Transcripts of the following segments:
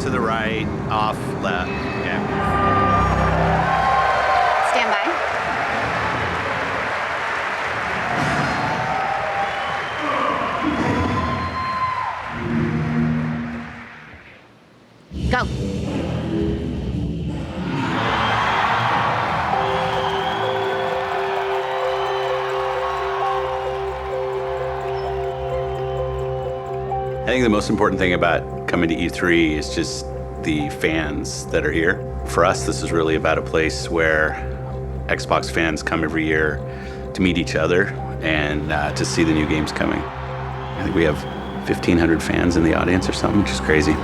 to the right, off, left. Yeah. Stand by. Go. I think the most important thing about coming to E3 is just the fans that are here. For us, this is really about a place where Xbox fans come every year to meet each other and to see the new games coming. I think we have 1,500 fans in the audience or something, which is crazy.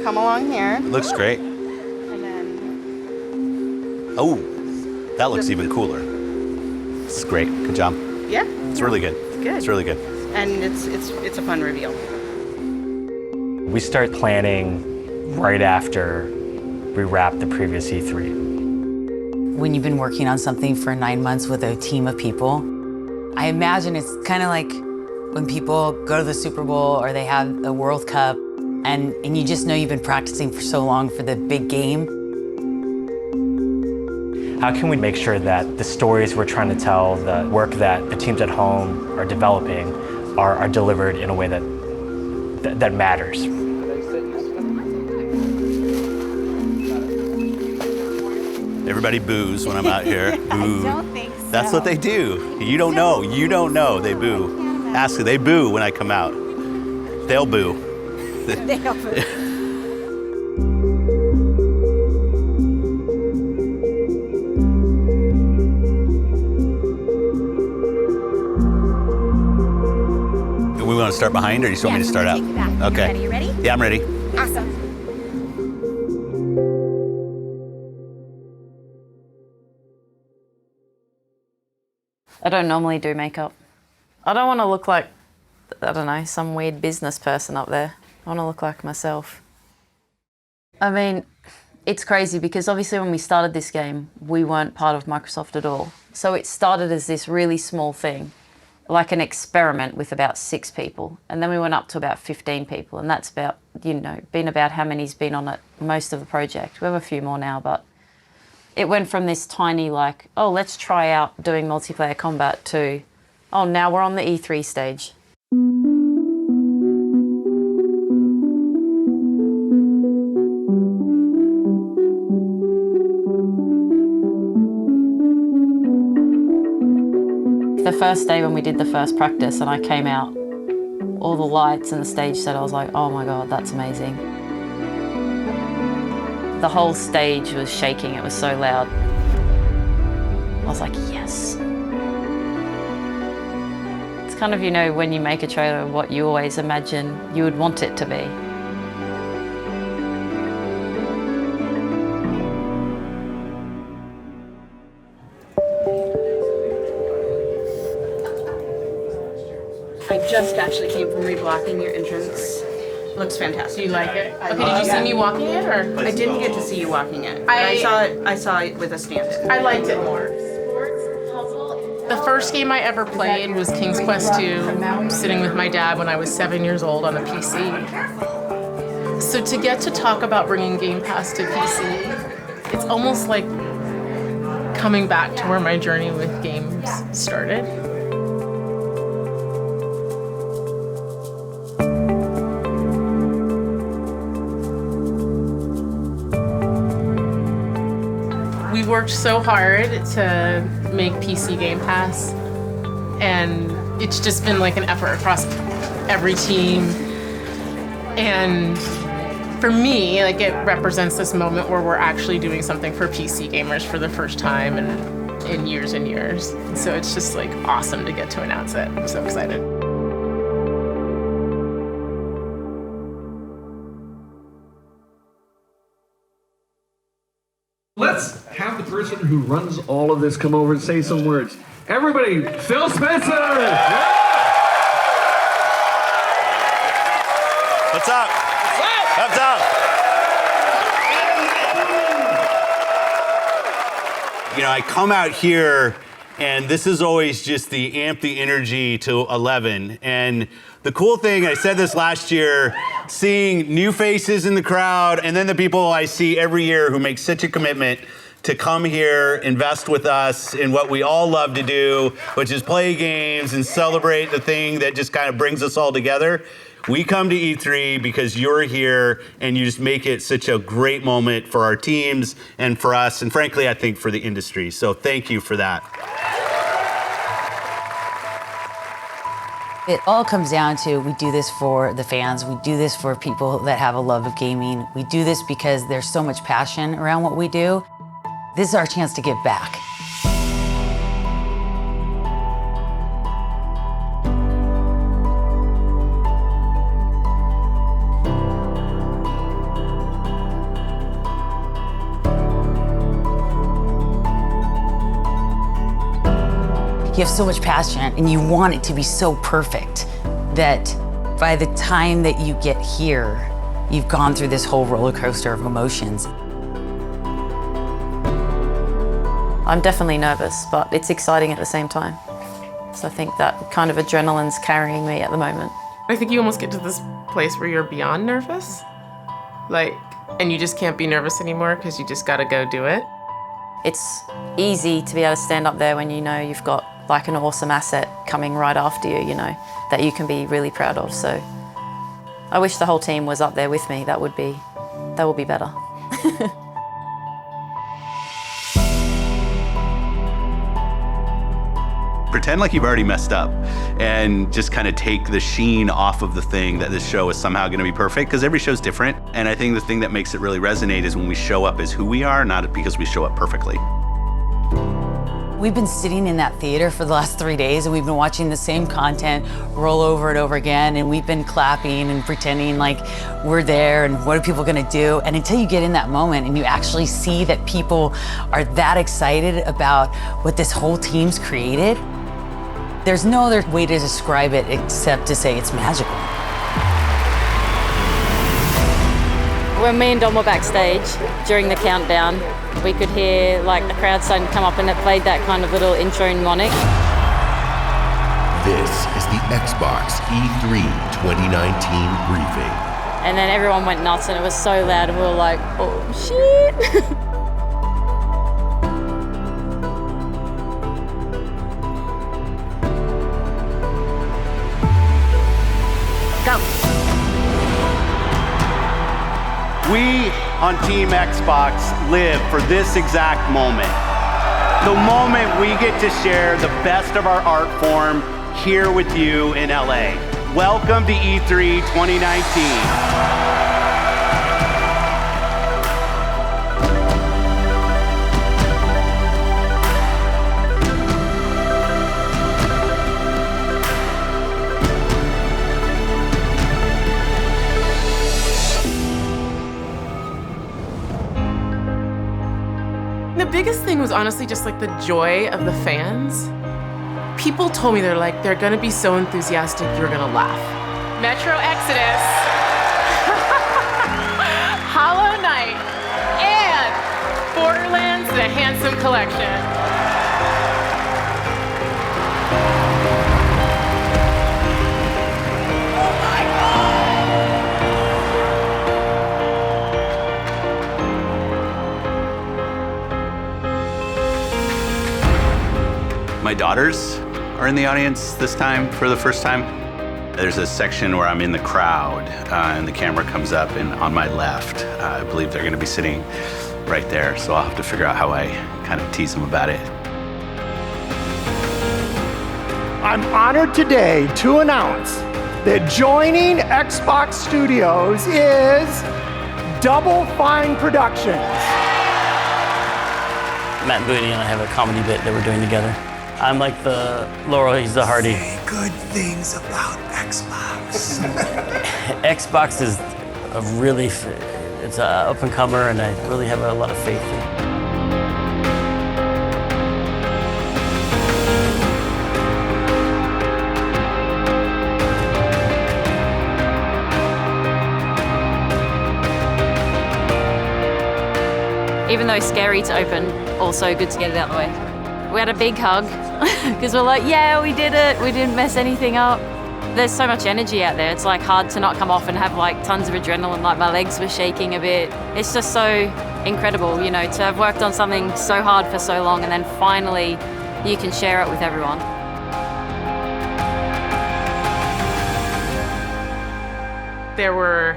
Come along here. It looks great. And then, Oh, that looks even cooler. This is great. Good job. yeah. It's really good. Good. It's really good. And it's a fun reveal. We start planning right after we wrap the previous E3. When you've been working on something for 9 months with a team of people, I imagine it's kind of like when people go to the Super Bowl or they have a World Cup and you just know you've been practicing for so long for the big game. How can we make sure that the stories we're trying to tell, the work that the teams at home are developing are delivered in a way that matters? Everybody boos when I'm out here. Boo. I don't think so. That's what they do. You don't know. You don't know. They boo. Ask them. They boo when I come out. They'll boo. They'll boo. We want to start behind, or you just want me to start out? Take you back. Okay. You ready? Yeah, I'm ready. Awesome. I don't normally do makeup. I don't want to look like, I don't know, some weird business person up there. I want to look like myself. I mean, it's crazy because obviously when we started this game, we weren't part of Microsoft at all. So it started as this really small thing, like an experiment with about 6 people. And then we went up to about 15 people. And that's about, been about how many's been on it most of the project. We have a few more now, but it went from this tiny like, oh, let's try out doing multiplayer combat to, oh, now we're on the E3 stage. The first day when we did the first practice and I came out, all the lights and the stage set, I was like, oh my God, that's amazing. The whole stage was shaking, it was so loud. I was like, yes. It's kind of, when you make a trailer, what you always imagine you would want it to be. I just actually came from reblocking your entrance. Looks fantastic. Do you like it? I Okay, love did you see it. me walking it or? I didn't get to see you walking it. I I saw it with a stand-in. I liked it more. The first game I ever played was King's Quest II, sitting with my dad when I was 7 years old on a PC. So to get to talk about bringing Game Pass to PC, it's almost like coming back to where my journey with games started. We worked so hard to make PC Game Pass, and it's just been like an effort across every team. And for me, like, it represents this moment where we're actually doing something for PC gamers for the first time in years and years. So it's just like awesome to get to announce it. I'm so excited. Let's have the person who runs all of this come over and say some words. Everybody, Phil Spencer! Yeah! What's up? What's up? You know, I come out here, and this is always just the amp the energy to 11. And the cool thing, I said this last year, seeing new faces in the crowd, and then the people I see every year who make such a commitment to come here, invest with us in what we all love to do, which is play games and celebrate the thing that just kind of brings us all together. We come to E3 because you're here and you just make it such a great moment for our teams and for us, and frankly, I think for the industry. So thank you for that. It all comes down to we do this for the fans. We do this for people that have a love of gaming. We do this because there's so much passion around what we do. This is our chance to give back. You have so much passion and you want it to be so perfect that by the time that you get here, you've gone through this whole roller coaster of emotions. I'm definitely nervous, but it's exciting at the same time. So I think that kind of adrenaline's carrying me at the moment. I think you almost get to this place where you're beyond nervous. And you just can't be nervous anymore because you just gotta go do it. It's easy to be able to stand up there when you know you've got like an awesome asset coming right after you, you know, that you can be really proud of. So I wish the whole team was up there with me. That would be better. Pretend like you've already messed up and just kind of take the sheen off of the thing that this show is somehow going to be perfect, because every show's different. And I think the thing that makes it really resonate is when we show up as who we are, not because we show up perfectly. We've been sitting in that theater for the last 3 days and we've been watching the same content roll over and over again, and we've been clapping and pretending like we're there and what are people gonna do? And until you get in that moment and you actually see that people are that excited about what this whole team's created, there's no other way to describe it except to say it's magical. When me and Dom were backstage during the countdown, we could hear like the crowd starting to come up, and it played that kind of little intro mnemonic. This is the Xbox E3 2019 briefing. And then everyone went nuts and it was so loud and we were like, oh shit. Go. We on Team Xbox live for this exact moment. The moment we get to share the best of our art form here with you in LA. Welcome to E3 2019. The biggest thing was honestly just like the joy of the fans. People told me they're gonna be so enthusiastic, you're gonna laugh. Metro Exodus, Hollow Knight, and Borderlands: The Handsome Collection. My daughters are in the audience this time for the first time. There's a section where I'm in the crowd and the camera comes up, and on my left, I believe they're gonna be sitting right there. So I'll have to figure out how I kind of tease them about it. I'm honored today to announce that joining Xbox Studios is Double Fine Productions. Matt and Booty and I have a comedy bit that we're doing together. I'm like the Laurel, he's the Hardy. Say good things about Xbox. Xbox is it's an up and comer, and I really have a lot of faith in it. Even though scary to open, also good to get it out of the way. We had a big hug because we're like, yeah, we did it. We didn't mess anything up. There's so much energy out there. It's like hard to not come off and have like tons of adrenaline, like my legs were shaking a bit. It's just so incredible, you know, to have worked on something so hard for so long and then finally you can share it with everyone. There were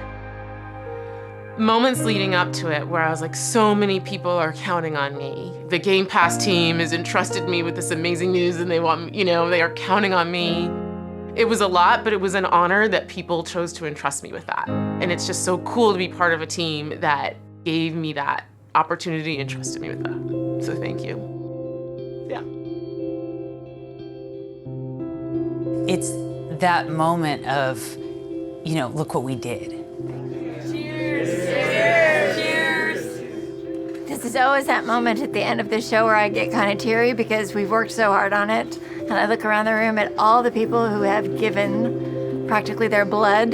moments leading up to it where I was like, so many people are counting on me. The Game Pass team has entrusted me with this amazing news and they want, you know, they are counting on me. It was a lot, but it was an honor that people chose to entrust me with that. And it's just so cool to be part of a team that gave me that opportunity and trusted me with that. So thank you. Yeah. It's that moment of, you know, look what we did. This is always that moment at the end of the show where I get kind of teary because we've worked so hard on it. And I look around the room at all the people who have given practically their blood.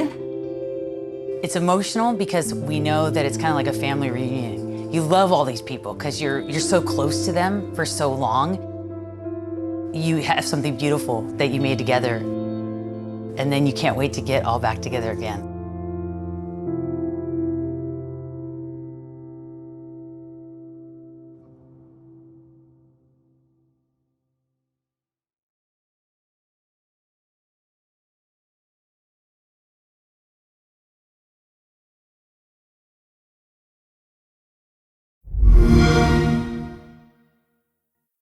It's emotional because we know that it's kind of like a family reunion. You love all these people because you're so close to them for so long. You have something beautiful that you made together, and then you can't wait to get all back together again.